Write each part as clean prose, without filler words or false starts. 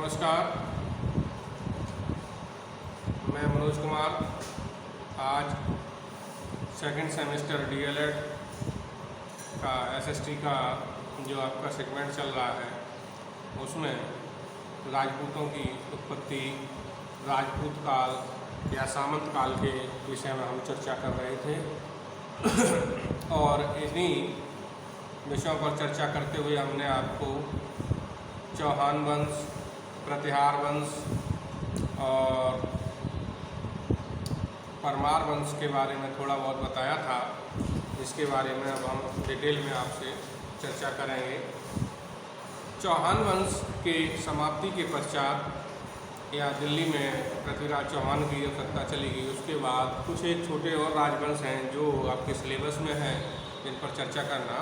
नमस्कार, मैं मनोज कुमार। आज सेकंड सेमेस्टर डीएलएड का एसएसटी का जो आपका सेगमेंट चल रहा है उसमें राजपूतों की उत्पत्ति, राजपूत काल या सामंत काल के विषय में हम चर्चा कर रहे थे और इन्हीं विषयों पर चर्चा करते हुए हमने आपको चौहान वंश, प्रतिहार वंश और परमार वंश के बारे में थोड़ा बहुत बताया था। इसके बारे में अब हम डिटेल में आपसे चर्चा करेंगे। चौहान वंश के समाप्ति के पश्चात या दिल्ली में पृथ्वीराज चौहान की जब सत्ता चली गई उसके बाद कुछ एक छोटे और राजवंश हैं जो आपके सिलेबस में हैं, जिन पर चर्चा करना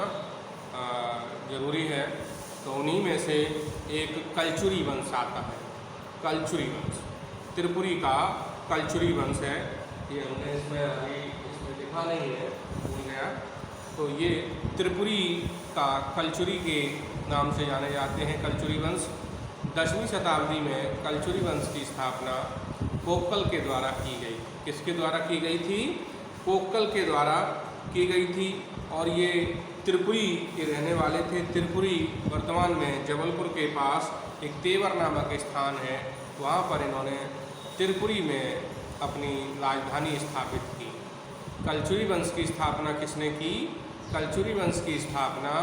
ज़रूरी है। तो उन्हीं में से एक कलचुरी वंश आता है। कलचुरी वंश त्रिपुरी का कलचुरी वंश है। ये हमने इसमें लिखा नहीं है, भूल गया। तो ये त्रिपुरी का कलचुरी के नाम से जाने जाते हैं। कलचुरी वंश 10वीं शताब्दी में कलचुरी वंश की स्थापना कोक्कल के द्वारा की गई। किसके द्वारा की गई थी? कोक्कल के द्वारा की गई थी। और ये त्रिपुरी के रहने वाले थे। त्रिपुरी वर्तमान में जबलपुर के पास एक तेवर नामक स्थान है, वहाँ पर इन्होंने त्रिपुरी में अपनी राजधानी स्थापित की। कलचुरी वंश की स्थापना किसने की? कलचुरी वंश की स्थापना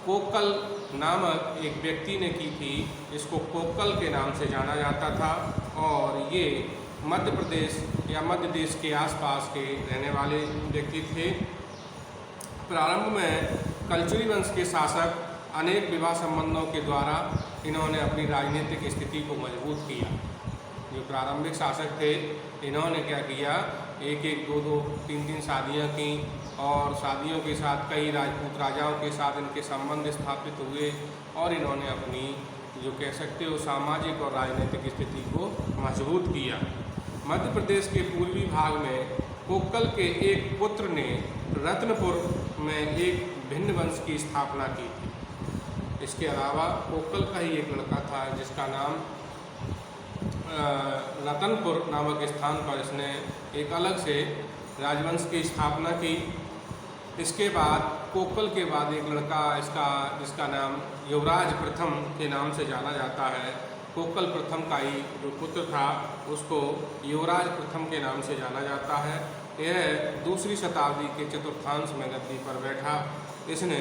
कोक्कल नामक एक व्यक्ति ने की थी। इसको कोक्कल के नाम से जाना जाता था और ये मध्य प्रदेश या मध्य देश के आसपास के रहने वाले व्यक्ति थे। प्रारंभ में कलचुरी वंश के शासक अनेक विवाह संबंधों के द्वारा इन्होंने अपनी राजनीतिक स्थिति को मजबूत किया। जो प्रारंभिक शासक थे इन्होंने क्या किया, एक एक दो दो तीन तीन शादियां की और शादियों के साथ कई राजपूत राजाओं के साथ इनके संबंध स्थापित हुए और इन्होंने अपनी जो कह सकते हो सामाजिक और राजनीतिक स्थिति को मजबूत किया। मध्य प्रदेश के पूर्वी भाग में कोक्कल के एक पुत्र ने रत्नपुर में एक भिन्न वंश की स्थापना की थी। इसके अलावा कोक्कल का ही एक लड़का था जिसका नाम रतनपुर नामक स्थान पर इसने एक अलग से राजवंश की स्थापना की। इसके बाद कोक्कल के बाद एक लड़का जिसका नाम युवराज प्रथम के नाम से जाना जाता है। कोक्कल प्रथम का ही जो पुत्र था उसको युवराज प्रथम के नाम से जाना जाता है। यह दूसरी शताब्दी के चतुर्थांश में गद्दी पर बैठा। इसने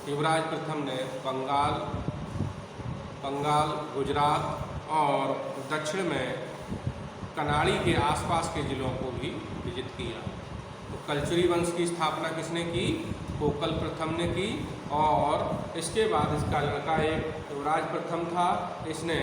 युवराज प्रथम ने बंगाल, गुजरात और दक्षिण में कनाड़ी के आसपास के ज़िलों को भी विजित किया। तो कलचुरी वंश की स्थापना किसने की? कोक्कल प्रथम ने की। और इसके बाद इसका लड़का एक युवराज प्रथम था। इसने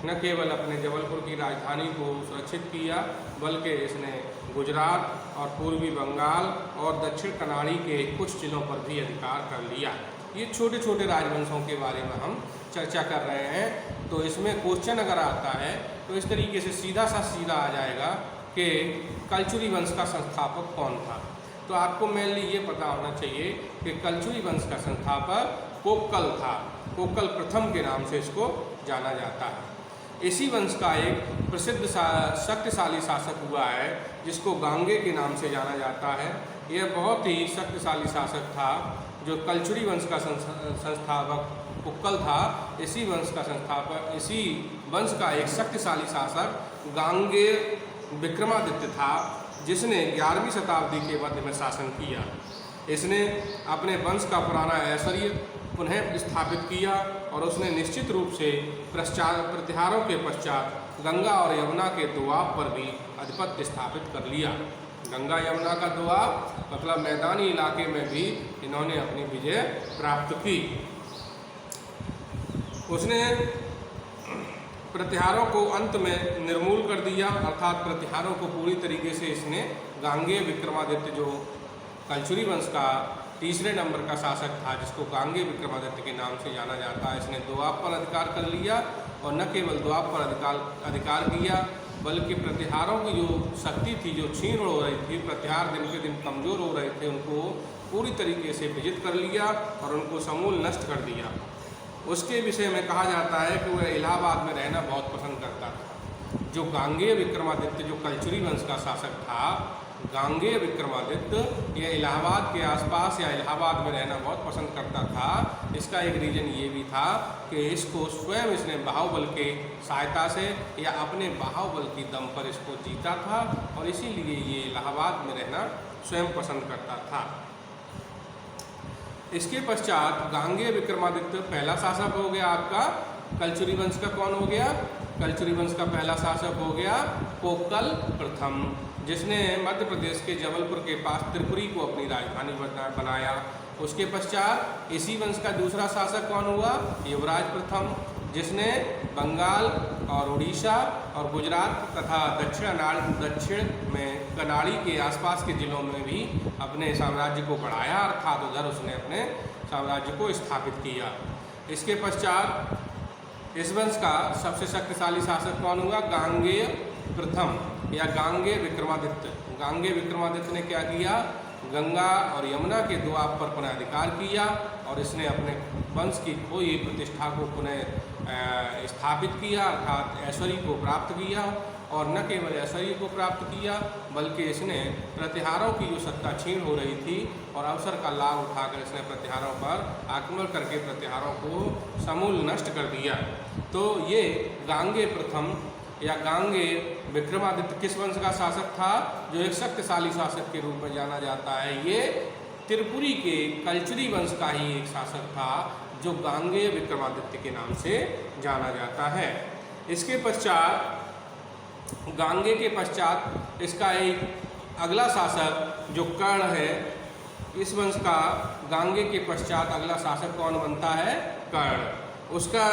न केवल अपने जबलपुर की राजधानी को सुरक्षित किया बल्कि इसने गुजरात और पूर्वी बंगाल और दक्षिण कनाड़ी के कुछ जिलों पर भी अधिकार कर लिया। ये छोटे छोटे राजवंशों के बारे में हम चर्चा कर रहे हैं। तो इसमें क्वेश्चन अगर आता है तो इस तरीके से सीधा आ जाएगा कि कलचुरी वंश का संस्थापक कौन था। तो आपको मेनली ये पता होना चाहिए कि कलचुरी वंश का संस्थापक कोक्कल था। कोक्कल प्रथम के नाम से इसको जाना जाता है। इसी वंश का एक प्रसिद्ध शक्तिशाली शासक हुआ है जिसको गांगे के नाम से जाना जाता है। यह बहुत ही शक्तिशाली शासक था। जो कलचुरी वंश का संस्थापक कोक्कल था, इसी वंश का एक शक्तिशाली शासक गांगे विक्रमादित्य था जिसने 11वीं शताब्दी के मध्य में शासन किया। इसने अपने वंश का पुराना ऐश्वर्य पुनः स्थापित किया और उसने निश्चित रूप से प्रतिहारों के पश्चात गंगा और यमुना के दोआब पर भी आधिपत्य स्थापित कर लिया। गंगा यमुना का दोआब मतलब मैदानी इलाके में भी इन्होंने अपनी विजय प्राप्त की। उसने प्रतिहारों को अंत में निर्मूल कर दिया, अर्थात प्रतिहारों को पूरी तरीके से इसने गांगे विक्रमादित्य जो कलचुरी वंश का तीसरे नंबर का शासक था जिसको गांगे विक्रमादित्य के नाम से जाना जाता है, इसने दोआब पर अधिकार कर लिया। और न केवल दोआब पर अधिकार किया बल्कि प्रतिहारों की जो शक्ति थी, जो क्षीण हो रही थी, प्रतिहार दिन के दिन कमज़ोर हो रहे थे, उनको पूरी तरीके से विजित कर लिया और उनको समूल नष्ट कर दिया। उसके विषय में कहा जाता है कि वह इलाहाबाद में रहना बहुत पसंद करता था। जो गांगेय विक्रमादित्य जो कलचुरी वंश का शासक था, गांगेय विक्रमादित्य, यह इलाहाबाद के आसपास या इलाहाबाद में रहना बहुत पसंद करता था। इसका एक रीज़न ये भी था कि इसको स्वयं इसने बाहुबल के सहायता से या अपने बाहुबल की दम पर इसको जीता था और इसीलिए ये इलाहाबाद में रहना स्वयं पसंद करता था। इसके पश्चात गांगेय विक्रमादित्य पहला शासक हो गया आपका। कलचुरी वंश का कौन हो गया? कलचुरी वंश का पहला शासक हो गया कोकल प्रथम, जिसने मध्य प्रदेश के जबलपुर के पास त्रिपुरी को अपनी राजधानी बनाया। उसके पश्चात इसी वंश का दूसरा शासक कौन हुआ? युवराज प्रथम, जिसने बंगाल और उड़ीसा और गुजरात तथा दक्षिण में कनाड़ी के आसपास के ज़िलों में भी अपने साम्राज्य को बढ़ाया, अर्थात उधर उसने अपने साम्राज्य को स्थापित किया। इसके पश्चात इस वंश का सबसे शक्तिशाली शासक कौन हुआ? गांगेय प्रथम या गांगेय विक्रमादित्य। गांगेय विक्रमादित्य ने क्या किया? गंगा और यमुना के द्वार पर पुनः अधिकार किया और इसने अपने वंश की खोई प्रतिष्ठा को पुनः स्थापित किया, अर्थात ऐश्वर्य को प्राप्त किया। और न केवल ऐश्वर्य को प्राप्त किया बल्कि इसने प्रतिहारों की जो सत्ता छीन हो रही थी और अवसर का लाभ उठाकर इसने प्रतिहारों पर आक्रमण करके प्रतिहारों को समूल नष्ट कर दिया। तो ये गांगेय प्रथम या गांगेय विक्रमादित्य किस वंश का शासक था? जो एक शक्तिशाली शासक के रूप में जाना जाता है। ये त्रिपुरी के कलचुरी वंश का ही एक शासक था जो गांगेय विक्रमादित्य के नाम से जाना जाता है। इसके पश्चात गांगे के पश्चात इसका एक अगला शासक जो कर्ण है, इस वंश का गांगे के पश्चात अगला शासक कौन बनता है? कर्ण। उसका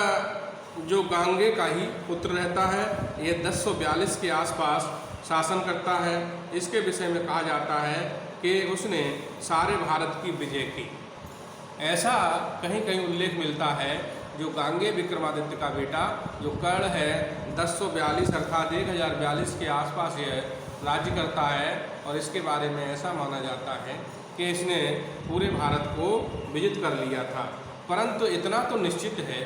जो गांगे का ही पुत्र रहता है, ये 1042 के आसपास शासन करता है। इसके विषय में कहा जाता है कि उसने सारे भारत की विजय की। ऐसा कहीं कहीं उल्लेख मिलता है जो गांगेय विक्रमादित्य का बेटा जो कर्ण है 1042 अर्थात 1042 के आसपास यह राज्य करता है और इसके बारे में ऐसा माना जाता है कि इसने पूरे भारत को विजित कर लिया था। परंतु इतना तो निश्चित है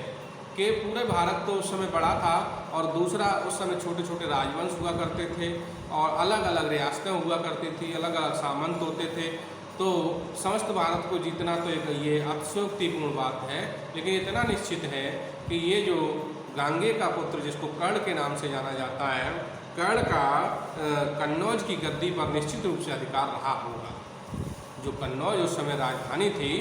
कि पूरे भारत तो उस समय बड़ा था और दूसरा उस समय छोटे छोटे राजवंश हुआ करते थे और अलग अलग रियासतें हुआ करती थी, अलग अलग सामंत होते थे। तो समस्त भारत को जीतना तो एक ये अतिशयोक्तिपूर्ण बात है, लेकिन इतना निश्चित है कि ये जो गांगे का पुत्र जिसको कर्ण के नाम से जाना जाता है, कर्ण का कन्नौज की गद्दी पर निश्चित रूप से अधिकार रहा होगा। जो कन्नौज उस समय राजधानी थी,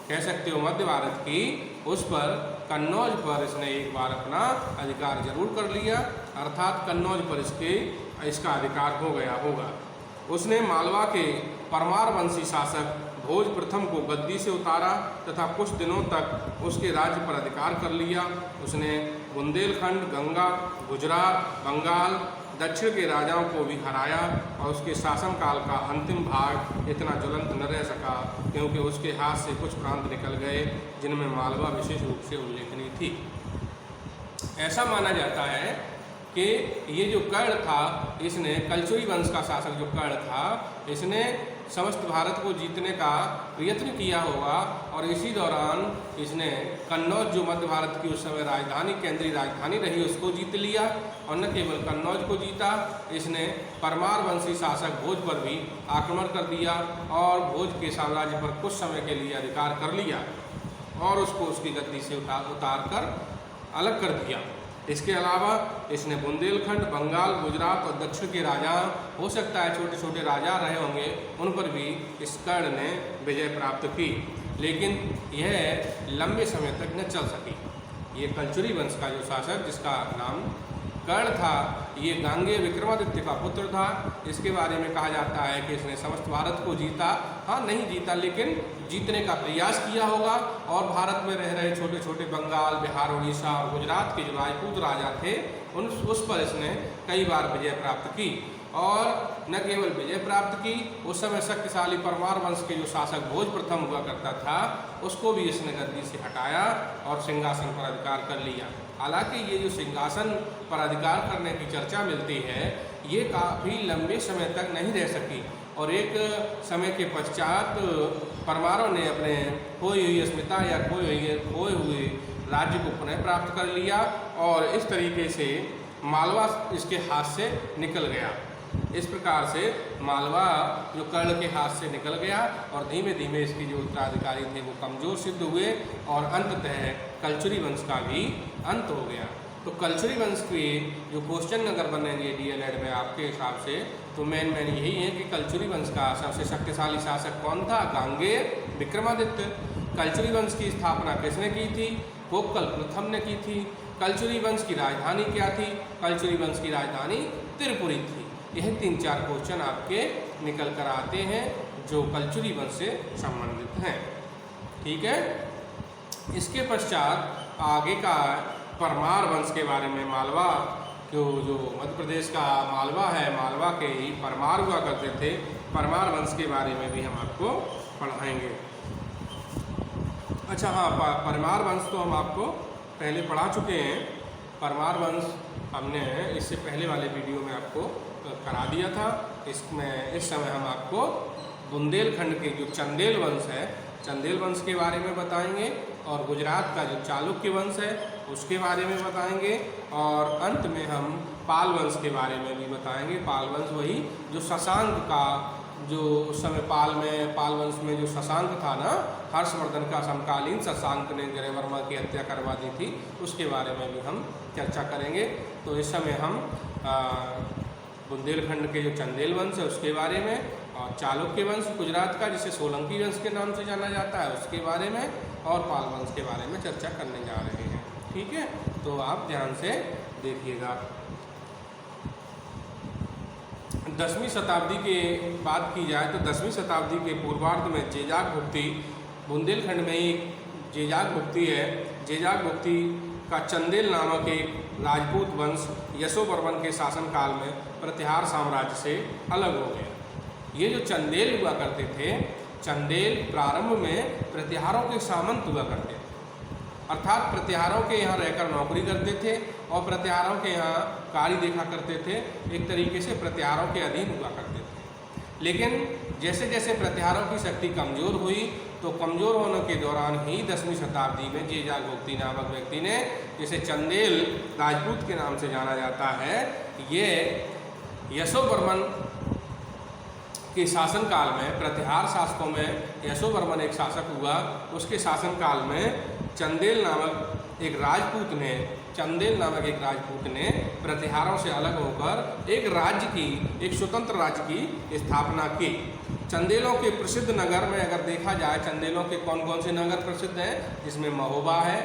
कह सकते हो मध्य भारत की, उस पर कन्नौज पर इसने एक बार अपना अधिकार जरूर कर लिया, अर्थात कन्नौज पर इसका अधिकार हो गया होगा। उसने मालवा के परमार वंशी शासक भोज प्रथम को गद्दी से उतारा तथा कुछ दिनों तक उसके राज्य पर अधिकार कर लिया। उसने बुंदेलखंड, गंगा, गुजरात, बंगाल, दक्षिण के राजाओं को भी हराया और उसके शासनकाल का अंतिम भाग इतना ज्वलंत न रह सका क्योंकि उसके हाथ से कुछ प्रांत निकल गए जिनमें मालवा विशेष रूप से उल्लेखनीय थी। ऐसा माना जाता है कि ये जो कर्ण था, इसने कलचुरी वंश का शासक जो कर्ण था, इसने समस्त भारत को जीतने का प्रयत्न किया होगा और इसी दौरान इसने कन्नौज जो मध्य भारत की उस समय राजधानी, केंद्रीय राजधानी रही, उसको जीत लिया। और न केवल कन्नौज को जीता, इसने परमार वंशी शासक भोज पर भी आक्रमण कर दिया और भोज के साम्राज्य पर कुछ समय के लिए अधिकार कर लिया और उसको उसकी गद्दी से उतार कर अलग कर दिया। इसके अलावा इसने बुंदेलखंड, बंगाल, गुजरात और दक्षिण के राजा, हो सकता है छोटे छोटे राजा रहे होंगे, उन पर भी इस कर्ण ने विजय प्राप्त की, लेकिन यह लंबे समय तक न चल सकी। ये कलचुरी वंश का जो शासक जिसका नाम कर्ण था, ये गांगेय विक्रमादित्य का पुत्र था। इसके बारे में कहा जाता है कि इसने समस्त भारत को जीता, हाँ नहीं जीता लेकिन जीतने का प्रयास किया होगा और भारत में रह रहे छोटे छोटे बंगाल, बिहार, उड़ीसा और गुजरात के जो राजपूत राजा थे उस पर इसने कई बार विजय प्राप्त की। और न केवल विजय प्राप्त की, उस समय शक्तिशाली परमार वंश के जो शासक भोज प्रथम हुआ करता था, उसको भी इसने गद्दी से हटाया और सिंहासन पर अधिकार कर लिया। हालांकि ये जो सिंहासन पर अधिकार करने की चर्चा मिलती है, ये काफ़ी लंबे समय तक नहीं रह सकी और एक समय के पश्चात परमारों ने अपने खोई हुई अस्मिता या खोए हुए राज्य को पुनः प्राप्त कर लिया और इस तरीके से मालवा इसके हाथ से निकल गया। इस प्रकार से मालवा जो कर्ण के हाथ से निकल गया और धीमे धीमे इसके जो उत्तराधिकारी थे वो कमज़ोर सिद्ध हुए और अंततः कलचुरी वंश का भी अंत हो गया। तो कलचुरी वंश के जो क्वेश्चन अगर बनेंगे डीएलएड में आपके हिसाब से, तो मेन यही है कि कलचुरी वंश का सबसे शक्तिशाली शासक कौन था? गांगेय विक्रमादित्य। कलचुरी वंश की स्थापना किसने की थी? कोक्कल प्रथम ने की थी। कलचुरी वंश की राजधानी क्या थी? कलचुरी वंश की राजधानी त्रिपुरी थी। यह 3-4 क्वेश्चन आपके निकल कर आते हैं जो कलचुरी वंश से संबंधित हैं। ठीक है। इसके पश्चात आगे का परमार वंश के बारे में, मालवा जो मध्य प्रदेश का मालवा है, मालवा के ही परमार हुआ करते थे। परमार वंश के बारे में भी हम आपको पढ़ाएंगे। अच्छा हाँ, परमार वंश तो हम आपको पहले पढ़ा चुके हैं। परमार वंश हमने इससे पहले वाले वीडियो में आपको करा दिया था। इसमें इस समय हम आपको बुंदेलखंड के जो चंदेल वंश है, चंदेल वंश के बारे में बताएंगे और गुजरात का जो चालुक्य वंश है उसके बारे में बताएंगे और अंत में हम पाल वंश के बारे में भी बताएंगे। पाल वंश वही जो शशांक का, जो उस समय पाल वंश में जो शशांक था ना, हर्षवर्धन का समकालीन, शशांक ने जयवर्मा की हत्या करवा दी थी, उसके बारे में भी हम चर्चा करेंगे। तो इस समय हम बुंदेलखंड के जो चंदेल वंश है उसके बारे में और चालुक्य वंश गुजरात का जिसे सोलंकी वंश के नाम से जाना जाता है उसके बारे में और पाल वंश के बारे में चर्चा करने जा रहे हैं। ठीक है, तो आप ध्यान से देखिएगा। 10वीं शताब्दी के बात की जाए तो 10वीं शताब्दी के पूर्वार्ध में जेजाग भुक्ति, बुंदेलखंड में ही जेजाग भुक्ति है। जेजाग भुक्ति का चंदेल नामक एक राजपूत वंश यशोवर्मन के शासनकाल में प्रतिहार साम्राज्य से अलग हो गया। ये जो चंदेल हुआ करते थे, चंदेल प्रारंभ में प्रतिहारों के सामंत हुआ करते थे, अर्थात प्रतिहारों के यहाँ रहकर नौकरी करते थे और प्रतिहारों के यहाँ कार्य देखा करते थे, एक तरीके से प्रतिहारों के अधीन हुआ करते थे। लेकिन जैसे जैसे प्रतिहारों की शक्ति कमज़ोर हुई तो कमज़ोर होने के दौरान ही 10वीं शताब्दी में जेजाग भुक्ति नामक व्यक्ति ने, जिसे चंदेल राजपूत के नाम से जाना जाता है, ये यशोवर्मन के शासनकाल में, प्रतिहार शासकों में यशोवर्मन एक शासक हुआ, उसके शासनकाल में चंदेल नामक एक राजपूत ने प्रतिहारों से अलग होकर एक राज्य की, एक स्वतंत्र राज्य की स्थापना की। चंदेलों के प्रसिद्ध नगर में अगर देखा जाए, चंदेलों के कौन कौन से नगर प्रसिद्ध हैं, जिसमें महोबा है,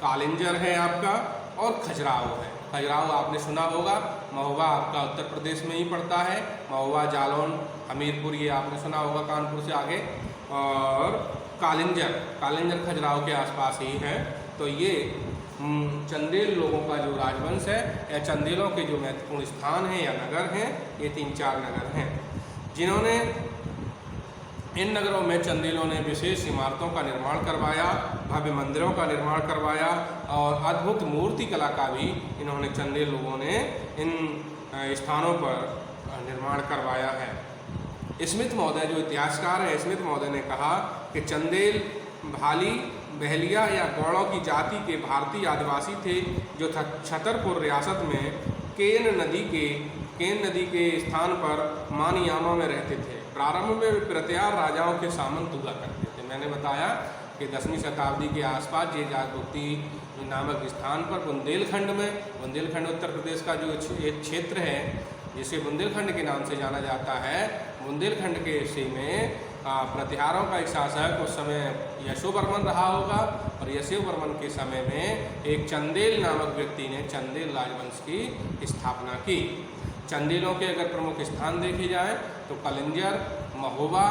कालिंजर है आपका और खजुराहो है। खजुराहो आपने सुना होगा, महोबा आपका उत्तर प्रदेश में ही पड़ता है। महोबा, जालौन, हमीरपुर ये आपने सुना होगा कानपुर से आगे, और कालिंजर खजुराहो के आसपास ही है। तो ये चंदेल लोगों का जो राजवंश है या चंदेलों के जो महत्वपूर्ण स्थान हैं या नगर हैं, ये 3-4 नगर हैं जिन्होंने, इन नगरों में चंदेलों ने विशेष इमारतों का निर्माण करवाया, भव्य मंदिरों का निर्माण करवाया और अद्भुत मूर्ति कला का भी इन्होंने, चंदेल लोगों ने इन स्थानों पर निर्माण करवाया है। स्मिथ महोदय जो इतिहासकार हैं, स्मिथ महोदय ने कहा कि चंदेल भाली, बहलिया या गौड़ों की जाति के भारतीय आदिवासी थे जो छतरपुर रियासत में केन नदी के स्थान पर मानियामा में रहते थे। प्रारंभ में वे प्रतिहार राजाओं के सामंत हुआ करते थे। मैंने बताया कि 10वीं शताब्दी के आसपास जेजाग भुक्ति नामक स्थान पर बुंदेलखंड उत्तर प्रदेश का जो एक क्षेत्र है जिसे बुंदेलखंड के नाम से जाना जाता है, बुंदेलखंड के इसी में प्रतिहारों का एक शासक उस समय यशोवर्मन रहा होगा और यशोवर्मन के समय में एक चंदेल नामक व्यक्ति ने चंदेल राजवंश की स्थापना की। चंदेलों के अगर प्रमुख स्थान देखे जाएं तो कलिंजर, महोबा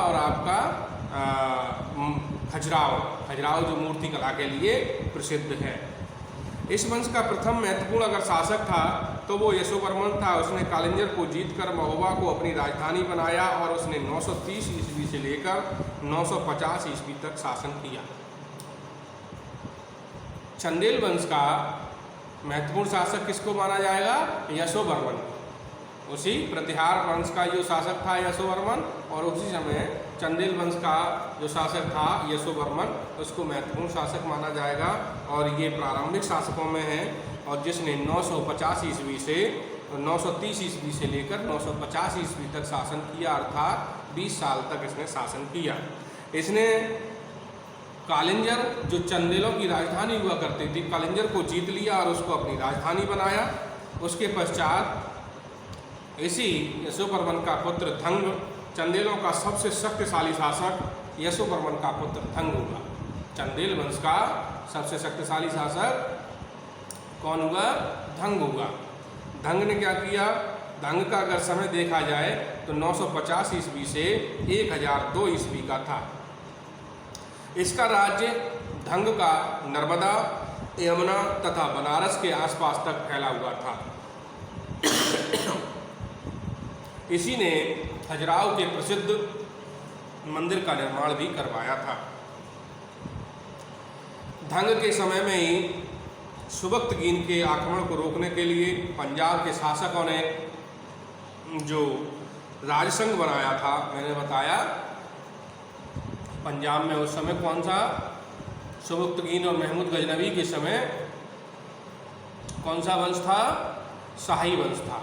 और आपका खजुराहो जो मूर्ति कला के लिए प्रसिद्ध है। इस वंश का प्रथम महत्वपूर्ण अगर शासक था तो वो यशोवर्मन था। उसने कालिंजर को जीतकर महोबा को अपनी राजधानी बनाया और उसने 930 ईस्वी से लेकर 950 ईस्वी तक शासन किया। चंदेल वंश का महत्वपूर्ण शासक किसको माना जाएगा? यशोवर्मन। उसी प्रतिहार वंश का जो शासक था यशोवर्मन और उसी समय चंदेल वंश का जो शासक था यशोवर्मन, उसको महत्वपूर्ण शासक माना जाएगा और ये प्रारंभिक शासकों में है, और जिसने 950 ईस्वी से 930 ईस्वी से लेकर 950 ईस्वी तक शासन किया, अर्थात 20 साल तक इसने शासन किया। इसने कालिंजर, जो चंदेलों की राजधानी हुआ करती थी, कालिंजर को जीत लिया और उसको अपनी राजधानी बनाया। उसके पश्चात इसी यशोवर्मन का पुत्र धंग, चंदेलों का सबसे शक्तिशाली शासक यशोवर्मन का पुत्र धंग हुआ। चंदेल वंश का सबसे शक्तिशाली शासक कौन हुआ? धंग हुआ। धंग ने क्या किया? धंग का अगर समय देखा जाए तो 950 ईस्वी से 1002 ईस्वी का था। इसका राज्य धंग का नर्मदा, यमुना तथा बनारस के आसपास तक फैला हुआ था। इसी ने खजुराहो के प्रसिद्ध मंदिर का निर्माण भी करवाया था। धंग के समय में ही सुबक्तगीन के आक्रमण को रोकने के लिए पंजाब के शासकों ने जो राजसंघ बनाया था, मैंने बताया पंजाब में उस समय कौन सा, सुबक्तगीन और महमूद गजनवी के समय कौन सा वंश था? शाही वंश था।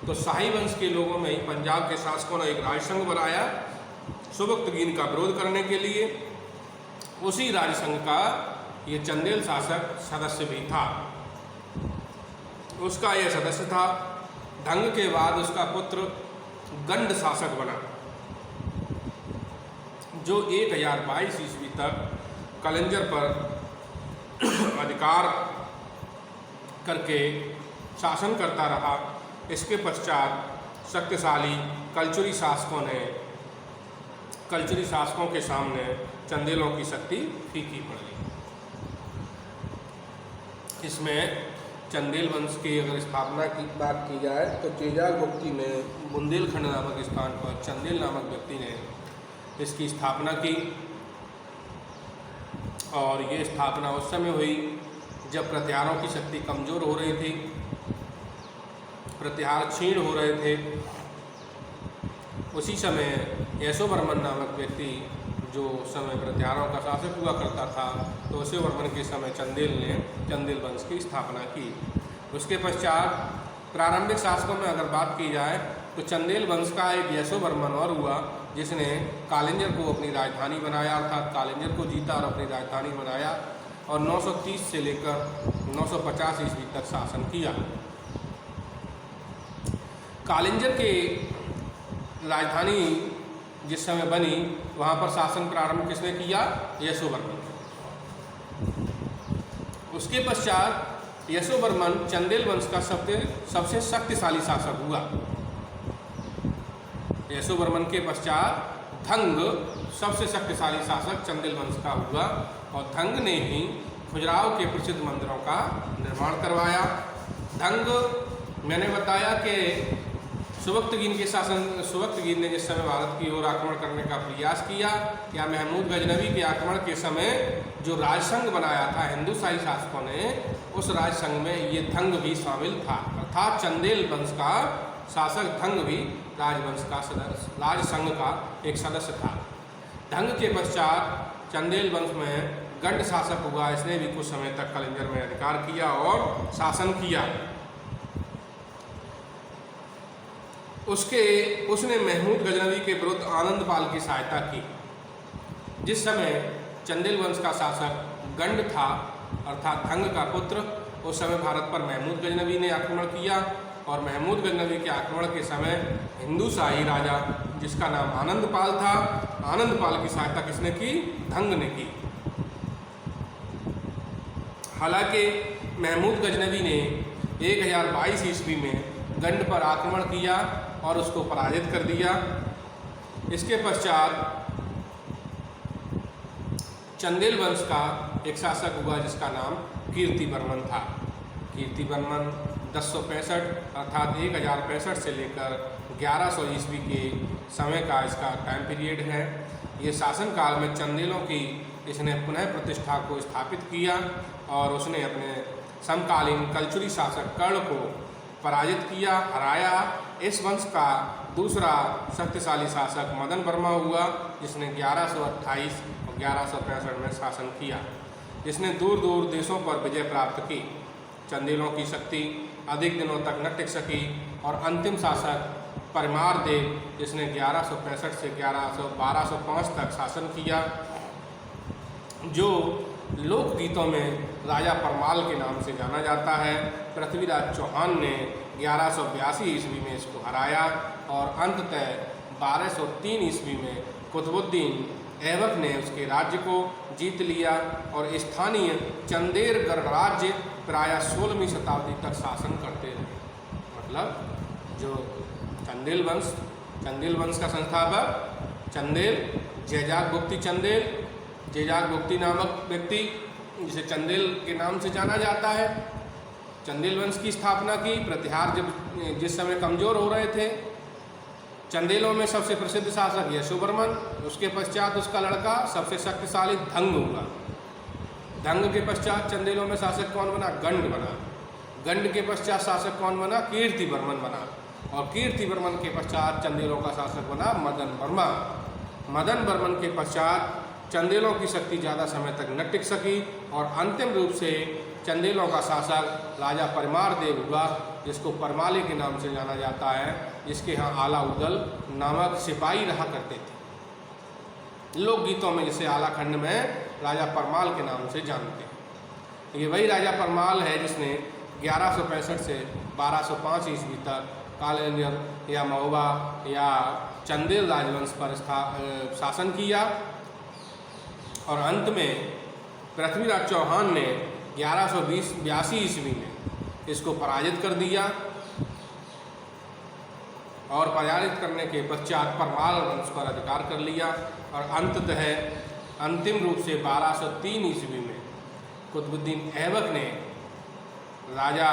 तो शाही वंश के लोगों में ही पंजाब के शासकों ने एक राजसंघ बनाया सुबक्तगीन का विरोध करने के लिए। उसी राजसंघ का ये चंदेल शासक सदस्य भी था। उसका यह सदस्य था। धंग के बाद उसका पुत्र गंड शासक बना, जो 1022 ईस्वी तक कालिंजर पर अधिकार करके शासन करता रहा। इसके पश्चात शक्तिशाली कलचुरी शासकों के सामने चंदेलों की शक्ति फीकी पड़ गई। इसमें चंदेल वंश की अगर स्थापना की बात की जाए तो चेजाल गुप्ती ने बुंदेलखंड नामक स्थान पर चंदेल नामक व्यक्ति ने इसकी स्थापना की, और ये स्थापना उस समय हुई जब प्रतिहारों की शक्ति कमज़ोर हो रही थी, प्रतिहार क्षीण हो रहे थे। उसी समय यशोवर्मन नामक व्यक्ति जो समय प्रतिहारों का शासक हुआ करता था, तो यशोवर्मन के समय चंदेल ने चंदेल वंश की स्थापना की। उसके पश्चात प्रारंभिक शासकों में अगर बात की जाए तो चंदेल वंश का एक यशोवर्मन और हुआ, जिसने कालिंजर को अपनी राजधानी बनाया, अर्थात कालिंजर को जीता और अपनी राजधानी बनाया, और 930 से लेकर 950 ईस्वी तक शासन किया। कालिंजर के राजधानी जिस समय बनी, वहाँ पर शासन प्रारंभ किसने किया? यशोवर्मन। उसके पश्चात यशोवर्मन चंदेल वंश का सबसे शक्तिशाली शासक हुआ। यशोवर्मन के पश्चात धंग सबसे शक्तिशाली शासक चंदेल वंश का हुआ, और धंग ने ही खजुराहो के प्रसिद्ध मंदिरों का निर्माण करवाया। धंग, मैंने बताया कि सुबक्तगीन ने जिस समय भारत की ओर आक्रमण करने का प्रयास किया, या महमूद गजनवी के आक्रमण के समय जो राजसंघ बनाया था हिंदू शाही शासकों ने, उस राजसंघ में ये धंग भी शामिल था, अर्थात चंदेल वंश का शासक धंग भी राजसंघ का एक सदस्य था। धंग के पश्चात चंदेल वंश में गंड शासक हुआ। इसने भी कुछ समय तक कालिंजर में अधिकार किया और शासन किया। उसने महमूद गजनवी के विरुद्ध आनंदपाल की सहायता की। जिस समय चंदेल वंश का शासक गंड था, अर्थात धंग का पुत्र, उस समय भारत पर महमूद गजनवी ने आक्रमण किया, और महमूद गजनवी के आक्रमण के समय हिंदू शाही राजा जिसका नाम आनंदपाल था, आनंदपाल की सहायता किसने की? धंग ने की। हालांकि महमूद गजनवी ने 1022 ईस्वी में गंड पर आक्रमण किया और उसको पराजित कर दिया। इसके पश्चात चंदेल वंश का एक शासक हुआ जिसका नाम कीर्तिवर्मन था। कीर्तिवर्मन 1065 अर्थात 1065 से लेकर 1100 ईस्वी के समय का इसका टाइम पीरियड है। ये शासन काल में चंदेलों की इसने पुनः प्रतिष्ठा को स्थापित किया, और उसने अपने समकालीन कलचुरी शासक कर्ण को पराजित किया, हराया। इस वंश का दूसरा शक्तिशाली शासक मदन वर्मा हुआ, जिसने 1128 और 1165 में शासन किया, जिसने दूर दूर देशों पर विजय प्राप्त की। चंदेलों की शक्ति अधिक दिनों तक न टिक सकी। और अंतिम शासक परमार देव, जिसने 1165 से 1205 तक शासन किया, जो लोकगीतों में राजा परमाल के नाम से जाना जाता है। पृथ्वीराज चौहान ने 1182 ईस्वी में इसको हराया और अंततः 1203 ईस्वी में कुतुबुद्दीन ऐबक ने उसके राज्य को जीत लिया और स्थानीय चंदेल गणराज्य प्रायः 16वीं शताब्दी तक शासन करते रहे। मतलब जो चंदेल वंश का संस्थापक चंदेल जैजाग बुक्ति चंदेल, जैजाग बुक्ति नामक व्यक्ति, जिसे चंदेल के नाम से जाना जाता है, चंदेल वंश की स्थापना की। प्रतिहार जिस समय कमज़ोर हो रहे थे, चंदेलों में सबसे प्रसिद्ध शासक यशोवर्मन, उसके पश्चात उसका लड़का सबसे शक्तिशाली धंग हुआ। धंग के पश्चात चंदेलों में शासक कौन बना? गंड बना। गंड के पश्चात शासक कौन बना? कीर्तिवर्मन बना। और कीर्तिवर्मन के पश्चात चंदेलों का शासक बना मदन वर्मा। मदन वर्मन के पश्चात चंदेलों की शक्ति ज़्यादा समय तक न टिक सकी और अंतिम रूप से चंदेलों का शासक राजा परमार देव हुआ, जिसको परमाली के नाम से जाना जाता है, जिसके यहाँ आला उदल नामक सिपाही रहा करते थे। लोकगीतों में जिसे आला खंड में राजा परमाल के नाम से जानते हैं। ये वही राजा परमाल है जिसने 1165 से 1205 ईस्वी तक कालेंजर या महोबा या चंदेल राजवंश पर शासन किया और अंत में पृथ्वीराज चौहान ने 1182 ईस्वी में इसको पराजित कर दिया और पराजित करने के पश्चात परमाल वंश पर अधिकार कर लिया और अंततः अंतिम रूप से 1203 ईस्वी में कुतुबुद्दीन ऐबक ने राजा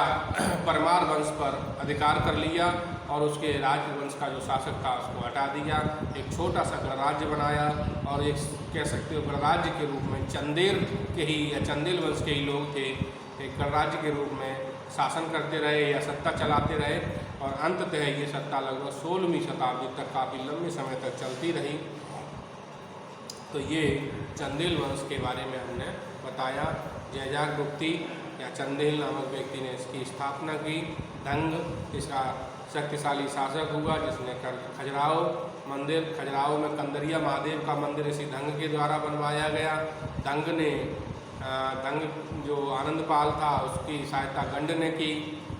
परमार वंश पर अधिकार कर लिया और उसके राजवंश का जो शासक था उसको हटा दिया। एक छोटा सा गणराज्य बनाया और एक कह सकते हो गणराज्य के रूप में चंदेल के ही या चंदेल वंश के ही लोग थे, एक गणराज्य के रूप में शासन करते रहे या सत्ता चलाते रहे और अंततः ये सत्ता लगभग 16वीं शताब्दी तक काफ़ी लंबे समय तक चलती रही। तो ये चंदेल वंश के बारे में हमने बताया। जैजाग बुक्ति या चंदेल नामक व्यक्ति ने इसकी स्थापना की। धंग इसका शक्तिशाली शासक हुआ, जिसने खजुराहो में कंदरिया महादेव का मंदिर इसी धंग के द्वारा बनवाया गया। धंग जो आनंदपाल था उसकी सहायता गंड ने की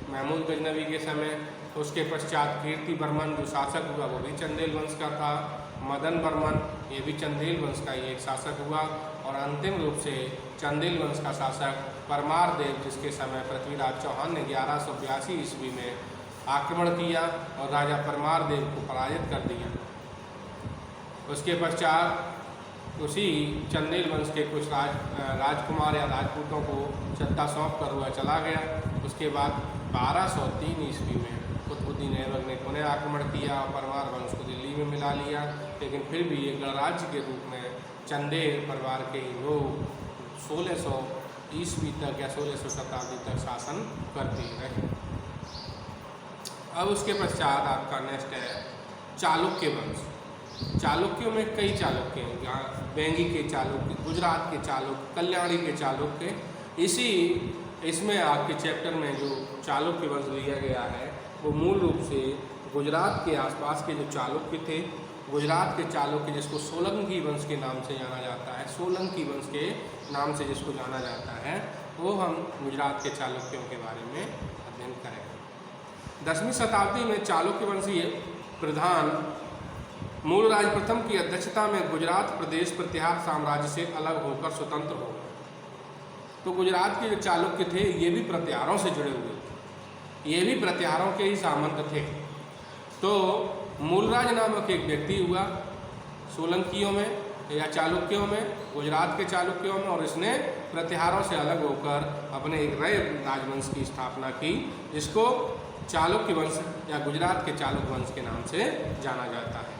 महमूद गजनवी के समय। उसके पश्चात कीर्तिवर्मन जो शासक हुआ वो भी चंदेल वंश का था। मदन वर्मन ये भी चंदेल वंश का ही एक शासक हुआ और अंतिम रूप से चंदेल वंश का शासक परमार देव, जिसके समय पृथ्वीराज चौहान ने 1182 ईस्वी में आक्रमण किया और राजा परमार देव को पराजित कर दिया। उसके पश्चात उसी चंदेल वंश के कुछ राजकुमार या राजपूतों को सत्ता सौंप कर हुआ चला गया। उसके बाद 1203 ईस्वी में कुतुबुद्दीन ऐबक ने पुनः आक्रमण किया और परमार वंश को दिल्ली में मिला लिया, लेकिन फिर भी ये गणराज्य के रूप में चंदेल परिवार के लोग 1600 ईस्वी तक या 1600 शताब्दी तक शासन करते रहे। अब उसके पश्चात आपका नेक्स्ट है चालुक्य वंश। चालुक्यों में कई चालुक्य हैं, यहाँ बेंगी के चालुक्य, गुजरात के चालुक्य, कल्याणी के चालुक्य। इसमें आपके चैप्टर में जो चालुक्य वंश लिया गया है वो मूल रूप से गुजरात के आसपास के जो चालुक्य थे, गुजरात के चालुक्य जिसको सोलंकी वंश के नाम से जाना जाता है, सोलंकी वंश के नाम से जिसको जाना जाता है, वो हम गुजरात के चालुक्यों के बारे में अध्ययन करेंगे। 10वीं शताब्दी में चालुक्य वंशीय प्रधान मूलराज प्रथम की अध्यक्षता में गुजरात प्रदेश प्रतिहार साम्राज्य से अलग होकर स्वतंत्र हो गए। तो गुजरात के जो चालुक्य थे ये भी प्रतिहारों से जुड़े हुए थे, ये भी प्रतिहारों के ही सामंत थे। तो मूलराज नामक एक व्यक्ति हुआ सोलंकियों में या चालुक्यों में, गुजरात के चालुक्यों में, और इसने प्रतिहारों से अलग होकर अपने एक नए राजवंश की स्थापना की जिसको चालुक्य वंश या गुजरात के चालुक्य वंश के नाम से जाना जाता है।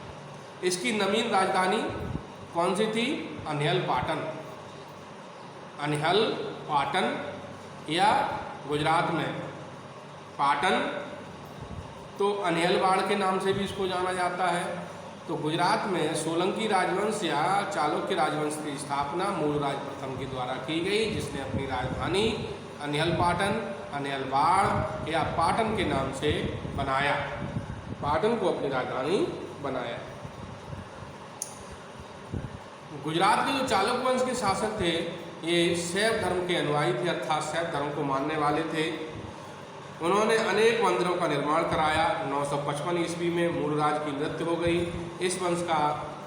इसकी नवीन राजधानी कौन सी थी? अनहल पाटन। अनहल पाटन या गुजरात में पाटन तो अन्हलवाड़ के नाम से भी इसको जाना जाता है। तो गुजरात में सोलंकी राजवंश या चालुक्य राजवंश की स्थापना मूलराज प्रथम के द्वारा की गई, जिसने अपनी राजधानी अन्हलपाटन, अन्हलवाड़ या पाटन के नाम से बनाया, पाटन को अपनी राजधानी बनाया। गुजरात के जो चालुक्य वंश के शासक थे ये शैव धर्म के अनुयायी थे, अर्थात शैव धर्म को मानने वाले थे। उन्होंने अनेक मंदिरों का निर्माण कराया। 955 ईस्वी में मूलराज की मृत्यु हो गई। इस वंश का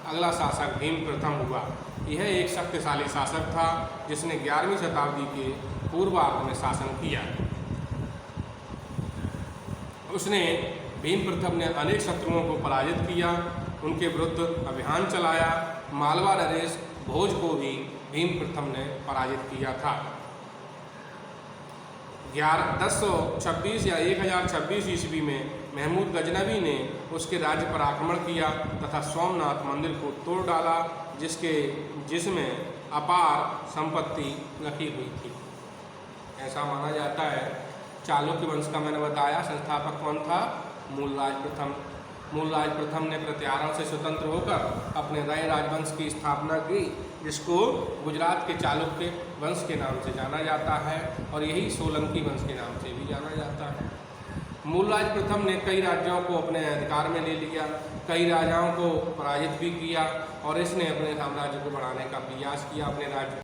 अगला शासक भीम प्रथम हुआ। यह एक शक्तिशाली शासक था जिसने 11वीं शताब्दी के पूर्वार्ध में शासन किया। उसने भीम प्रथम ने अनेक शत्रुओं को पराजित किया, उनके विरुद्ध अभियान चलाया। मालवा नरेश भोज को भी भीम प्रथम ने पराजित किया था। 1026 या 1026 ईस्वी में महमूद गजनवी ने उसके राज्य पर आक्रमण किया तथा सोमनाथ मंदिर को तोड़ डाला, जिसमें अपार संपत्ति रखी हुई थी। ऐसा माना जाता है। चालुक्य वंश का मैंने बताया संस्थापक कौन था? मूलराज प्रथम। मूलराज प्रथम ने प्रत्यारों से स्वतंत्र होकर अपने नए राजवंश की स्थापना की, जिसको गुजरात के चालुक्य वंश के नाम से जाना जाता है और यही सोलंकी वंश के नाम से भी जाना जाता है। मूलराज प्रथम ने कई राज्यों को अपने अधिकार में ले लिया, कई राजाओं को पराजित भी किया और इसने अपने साम्राज्य को बढ़ाने का प्रयास किया, अपने राज्य